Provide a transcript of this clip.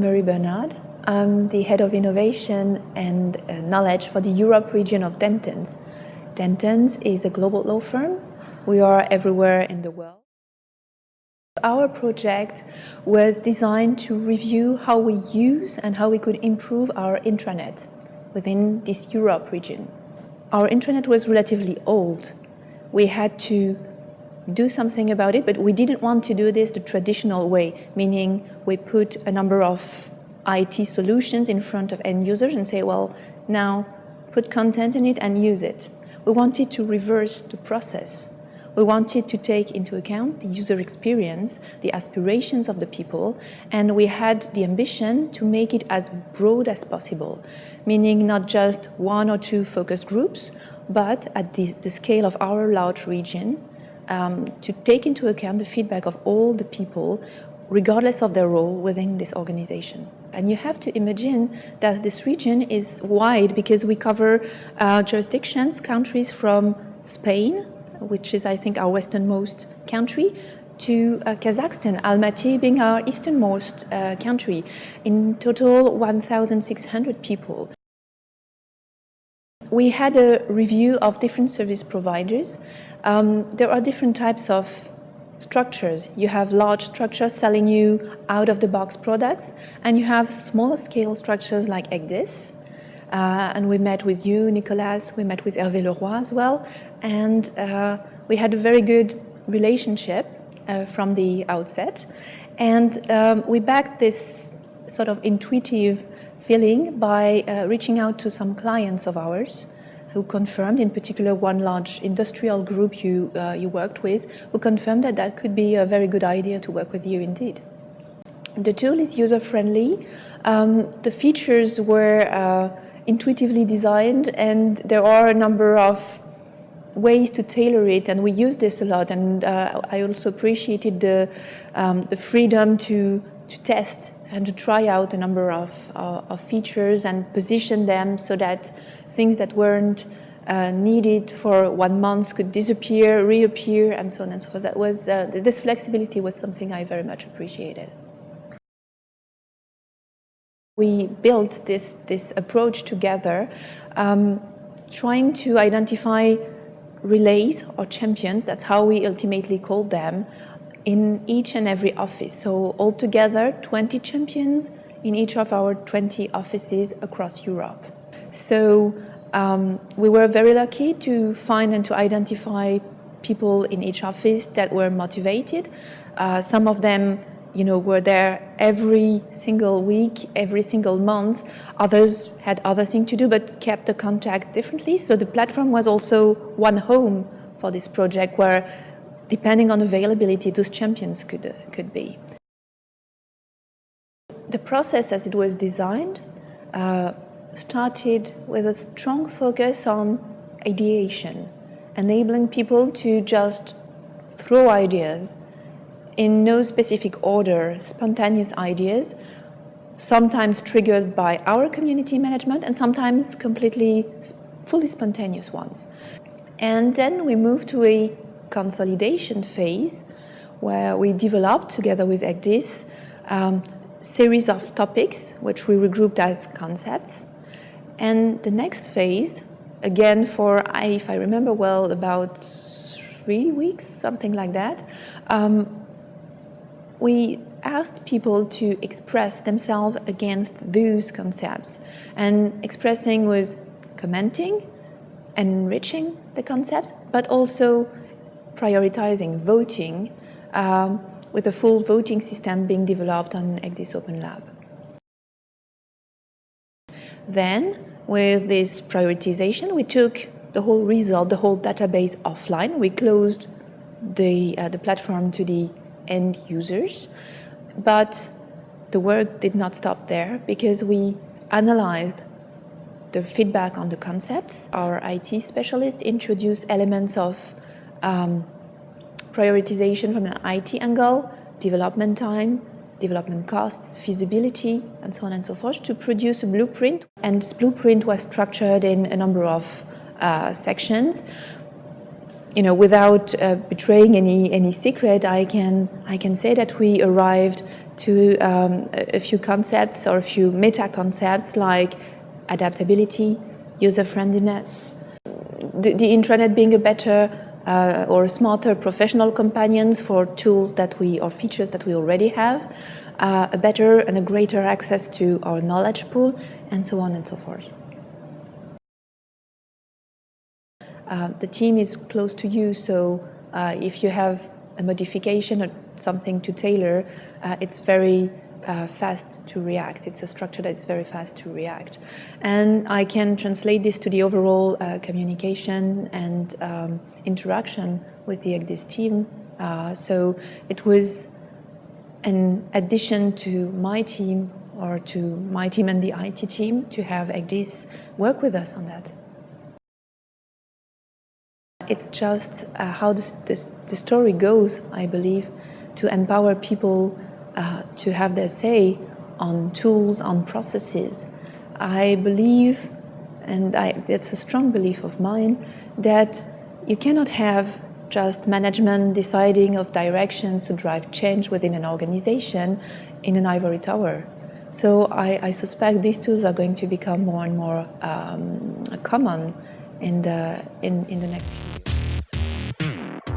Marie Bernard. I'm the head of innovation and knowledge for the Europe region of Dentons. Dentons is a global law firm. We are everywhere in the world. Our project was designed to review how we use and how we could improve our intranet within this Europe region. Our intranet was relatively old. We had to do something about it, but we didn't want to do this the traditional way, meaning we put a number of IT solutions in front of end users and say, well, now put content in it and use it. We wanted to reverse the process. We wanted to take into account the user experience, the aspirations of the people, and we had the ambition to make it as broad as possible, meaning not just one or two focus groups, but at the scale of our large region, to take into account the feedback of all the people, regardless of their role within this organization. And you have to imagine that this region is wide because we cover jurisdictions, countries from Spain, which is, I think, our westernmost country, to Kazakhstan, Almaty being our easternmost country. In total, 1,600 people. We had a review of different service providers. There are different types of structures. You have large structures selling you out-of-the-box products, and you have smaller scale structures like ECDYS. And we met with you, Nicolas, we met with Hervé Leroy as well, and we had a very good relationship from the outset. And we backed this sort of intuitive feeling by reaching out to some clients of ours who confirmed, in particular one large industrial group you worked with, who confirmed that that could be a very good idea to work with you indeed. The tool is user-friendly. The features were intuitively designed, and there are a number of ways to tailor it, and we use this a lot. And I also appreciated the freedom to test and to try out a number of features and position them so that things that weren't needed for 1 month could disappear, reappear, and so on and so forth. That was this flexibility was something I very much appreciated. We built this approach together, trying to identify relays or champions, that's how we ultimately called them, in each and every office. So altogether, 20 champions in each of our 20 offices across Europe. So we were very lucky to find and to identify people in each office that were motivated. Some of them were there every single week, every single month. Others had other things to do, but kept the contact differently. So the platform was also one home for this project where, depending on availability, those champions could be. The process as it was designed started with a strong focus on ideation, enabling people to just throw ideas in no specific order, spontaneous ideas, sometimes triggered by our community management and sometimes fully spontaneous ones. And then we moved to a consolidation phase where we developed, together with ECDYS, series of topics which we regrouped as concepts. And the next phase, again for, if I remember well, about 3 weeks, something like that, we asked people to express themselves against those concepts. And expressing was commenting, enriching the concepts, but also prioritizing, voting, with a full voting system being developed on ECDYS OpenLab. Then, with this prioritization, we took the whole result, the whole database offline. We closed the platform to the end users, but the work did not stop there because we analyzed the feedback on the concepts. Our IT specialists introduced elements of prioritization from an IT angle, development time, development costs, feasibility, and so on and so forth, to produce a blueprint. And this blueprint was structured in a number of sections. Without betraying any secret, I can say that we arrived to a few concepts or a few meta concepts like adaptability, user-friendliness, the intranet being a better or smarter professional companions for tools that or features that we already have, a better and a greater access to our knowledge pool, and so on and so forth. The team is close to you, so if you have a modification or something to tailor, it's very fast to react. It's a structure that is very fast to react. And I can translate this to the overall communication and interaction with the ECDYS team. So it was an addition to my team, or to my team and the IT team, to have ECDYS work with us on that. It's just how the story goes, I believe, to empower people to have their say on tools, on processes. I believe, and it's a strong belief of mine, that you cannot have just management deciding of directions to drive change within an organization in an ivory tower. So I suspect these tools are going to become more and more common in the next few years.